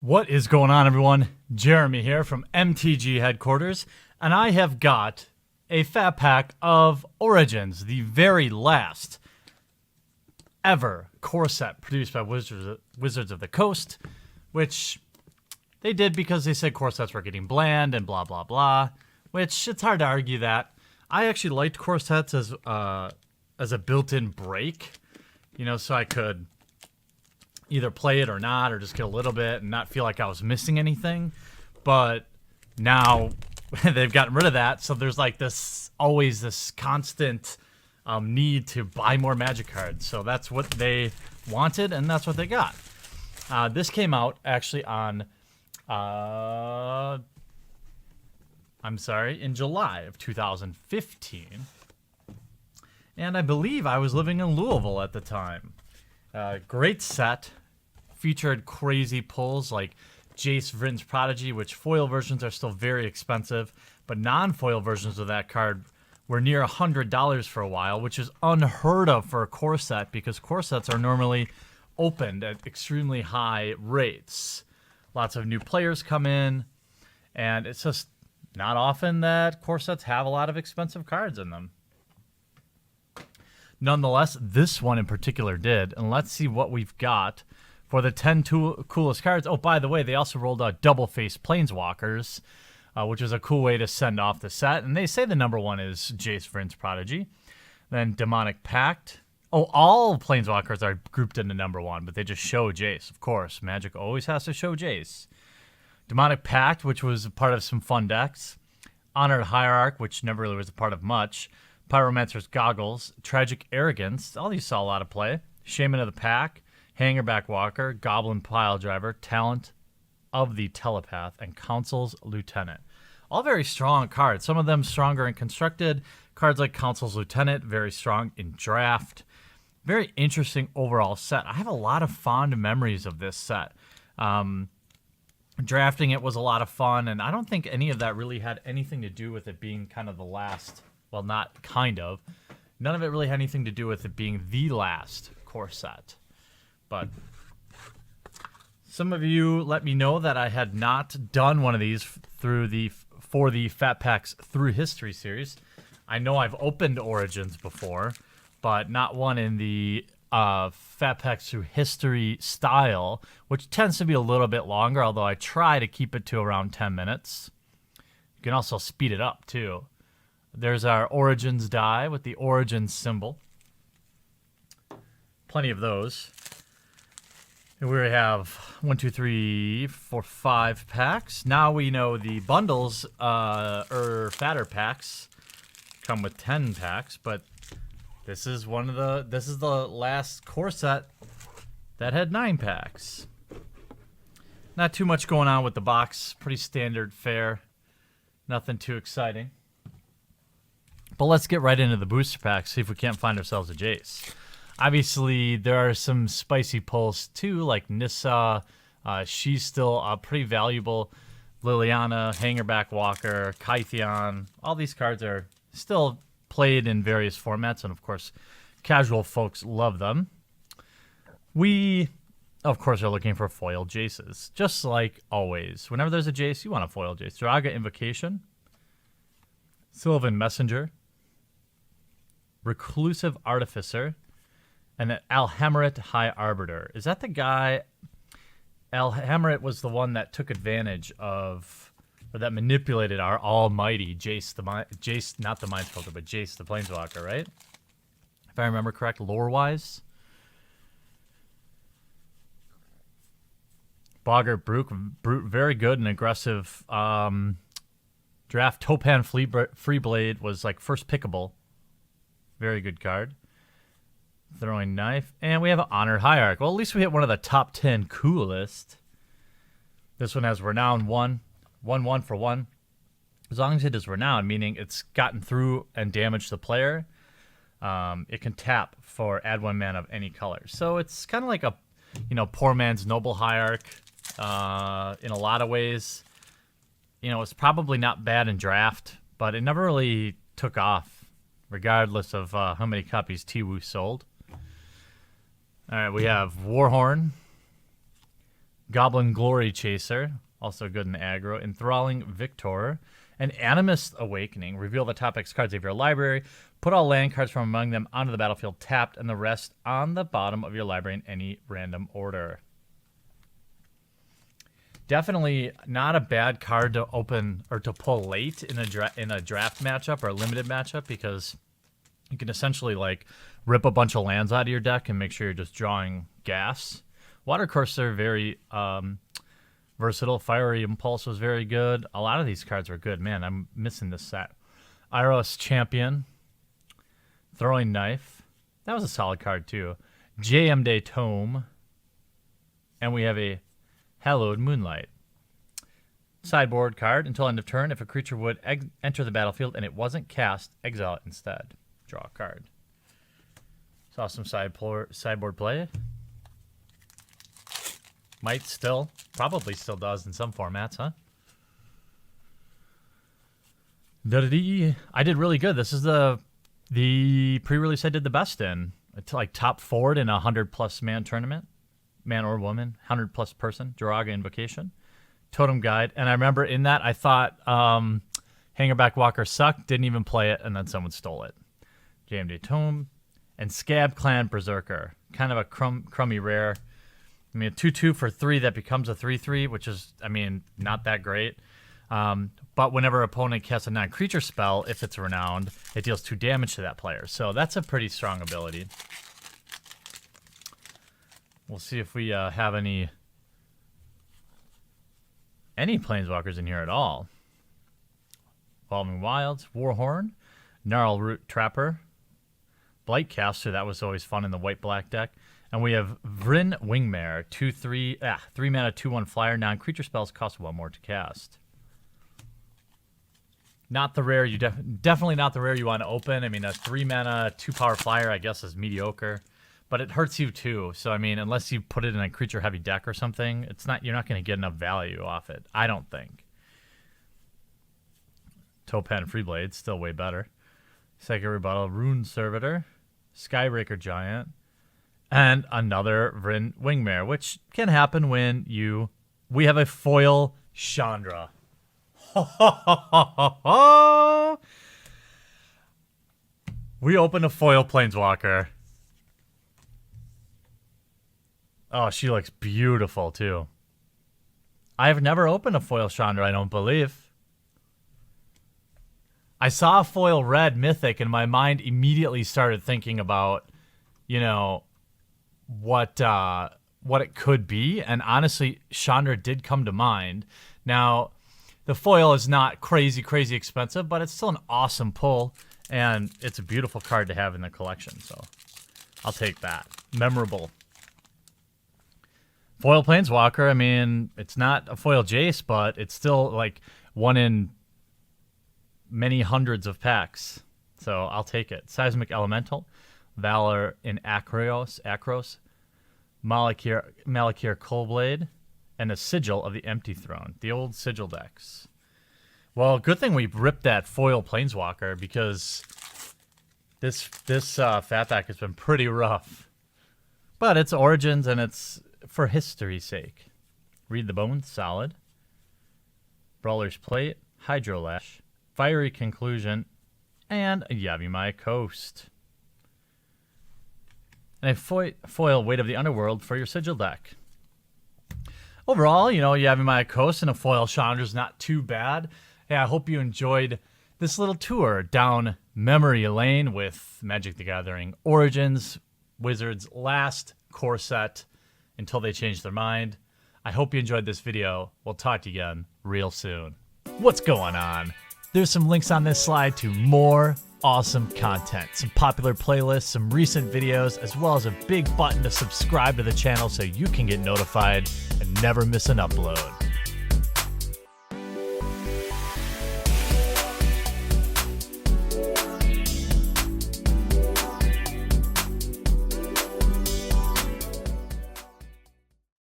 What is going on, everyone? Jeremy here from MTG Headquarters, and I have got a fat pack of Origins, the very last ever core set produced by Wizards of the Coast, which they did because they said core sets were getting bland and blah, blah, blah, which it's hard to argue that. I actually liked core sets as a built-in break, so I could either play it or not, or just get a little bit and not feel like I was missing anything. But now they've gotten rid of that, so there's like always this constant need to buy more Magic cards. So that's what they wanted, and that's what they got. This came out actually on, in July of 2015. And I believe I was living in Louisville at the time. Great set. Featured crazy pulls like Jace Vryn's Prodigy, which foil versions are still very expensive, but non-foil versions of that card were near $100 for a while, which is unheard of for a core set because core sets are normally opened at extremely high rates. Lots of new players come in, and it's just not often that core sets have a lot of expensive cards in them. Nonetheless, this one in particular did, and let's see what we've got for the 10 coolest cards. Oh, by the way, they also rolled out double-face Planeswalkers, which is a cool way to send off the set, and they say the number one is Jace Vryn's Prodigy. Then Demonic Pact. Oh, all Planeswalkers are grouped into number one, but they just show Jace, of course. Magic always has to show Jace. Demonic Pact, which was a part of some fun decks. Honored Hierarch, which never really was a part of much. Pyromancer's Goggles, Tragic Arrogance, all these saw a lot of play. Shaman of the Pack, Hangerback Walker, Goblin Piledriver, Talent of the Telepath, and Council's Lieutenant. All very strong cards. Some of them stronger in Constructed. Cards like Council's Lieutenant, very strong in Draft. Very interesting overall set. I have a lot of fond memories of this set. Drafting it was a lot of fun, and I don't think any of that really had anything to do with it being kind of the last. Well, not kind of. None of it really had anything to do with it being the last core set. But some of you let me know that I had not done one of these for the Fat Packs Through History series. I know I've opened Origins before, but not one in the Fat Packs Through History style, which tends to be a little bit longer, although I try to keep it to around 10 minutes. You can also speed it up, too. There's our Origins die with the Origins symbol. Plenty of those. And we have 1, 2, 3, 4, 5 packs. Now we know the bundles, or fatter packs, come with 10 packs, but this is the last core set that had 9 packs. Not too much going on with the box. Pretty standard fare. Nothing too exciting. But let's get right into the booster packs, see if we can't find ourselves a Jace. Obviously, there are some spicy pulls, too, like Nissa. She's still pretty valuable. Liliana, Hangerback Walker, Kytheon. All these cards are still played in various formats, and, of course, casual folks love them. We, of course, are looking for foil Jaces, just like always. Whenever there's a Jace, you want a foil Jace. Draga Invocation, Sylvan Messenger, Reclusive Artificer, and then Alhammarret High Arbiter. Is that the guy? Alhammarret was the one that took advantage of, or that manipulated our almighty Jace, not the Mind Filter, but Jace the Planeswalker, right? If I remember correct, lore-wise. Boggart Brute, very good and aggressive. Draft Topan Freeblade was like first pickable. Very good card. Throwing Knife. And we have an Honored Hierarch. Well, at least we hit one of the top 10 coolest. This one has Renown 1. 1/1 for 1. As long as it is Renown, meaning it's gotten through and damaged the player, it can tap for add 1 mana of any color. So it's kind of like a, poor man's Noble Hierarch in a lot of ways. It's probably not bad in draft, but it never really took off, regardless of how many copies Tiwu sold. All right, we have Warhorn, Goblin Glory Chaser, also good in aggro. Enthralling Victor. And Animist Awakening. Reveal the top X cards of your library. Put all land cards from among them onto the battlefield tapped, and the rest on the bottom of your library in any random order. Definitely not a bad card to open or to pull late in a draft matchup or a limited matchup, because you can essentially like rip a bunch of lands out of your deck and make sure you're just drawing gas. Watercourser, very versatile. Fiery Impulse was very good. A lot of these cards were good. Man, I'm missing this set. Iros Champion. Throwing Knife. That was a solid card too. JMD Tome. And we have a Hallowed Moonlight. Sideboard card. Until end of turn, if a creature would enter the battlefield and it wasn't cast, exile it instead. Draw a card. Saw some sideboard play. Might still. Probably still does in some formats, huh? I did really good. This is the pre-release I did the best in. It's like top forward in a 100+ man tournament. Man or woman, 100+ person, Jiraga Invocation, Totem Guide. And I remember in that I thought Hangerback Walker sucked, didn't even play it, and then someone stole it. JMD Tome and Scab Clan Berserker. Kind of a crummy rare. I mean, a 2/2 for 3 that becomes a 3/3, which is, I mean, not that great. But whenever opponent casts a non-creature spell, if it's renowned, it deals 2 damage to that player. So that's a pretty strong ability. We'll see if we have any Planeswalkers in here at all. Evolving Wilds, Warhorn, Gnarl Root Trapper, Blightcaster, that was always fun in the white-black deck. And we have Vryn Wingmare, 3 mana, 2/1 flyer. Non-creature spells cost 1 more to cast. Not the rare definitely not the rare you want to open. I mean, a 3 mana, 2-power flyer, I guess, is mediocre. But it hurts you too. So I mean, unless you put it in a creature heavy deck or something, you're not going to get enough value off it, I don't think. Topan Freeblade, still way better. Psychic Rebuttal, Rune Servitor, Skybreaker Giant, and another Vryn Wingmare, which can happen when we have a foil Chandra. We open a foil Planeswalker. Oh, she looks beautiful, too. I've never opened a foil Chandra, I don't believe. I saw a foil red mythic, and my mind immediately started thinking about, you know, what it could be. And honestly, Chandra did come to mind. Now, the foil is not crazy expensive, but it's still an awesome pull. And it's a beautiful card to have in the collection, so I'll take that. Memorable. Foil Planeswalker, I mean, it's not a foil Jace, but it's still like one in many hundreds of packs. So I'll take it. Seismic Elemental, Valor in Akros, Malakir Coldblade, and a Sigil of the Empty Throne. The old Sigil decks. Well, good thing we ripped that foil Planeswalker, because this fatback has been pretty rough. But it's Origins, and it's for history's sake. Read the Bones, solid. Brawler's Plate, Hydrolash, Fiery Conclusion, and a Yavimaya Coast. And a foil Weight of the Underworld for your Sigil deck. Overall, you know, Yavimaya Coast and a foil Chandra is not too bad. Hey, I hope you enjoyed this little tour down memory lane with Magic the Gathering Origins, Wizards' last core set until they change their mind. I hope you enjoyed this video. We'll talk to you again real soon. What's going on? There's some links on this slide to more awesome content, some popular playlists, some recent videos, as well as a big button to subscribe to the channel so you can get notified and never miss an upload.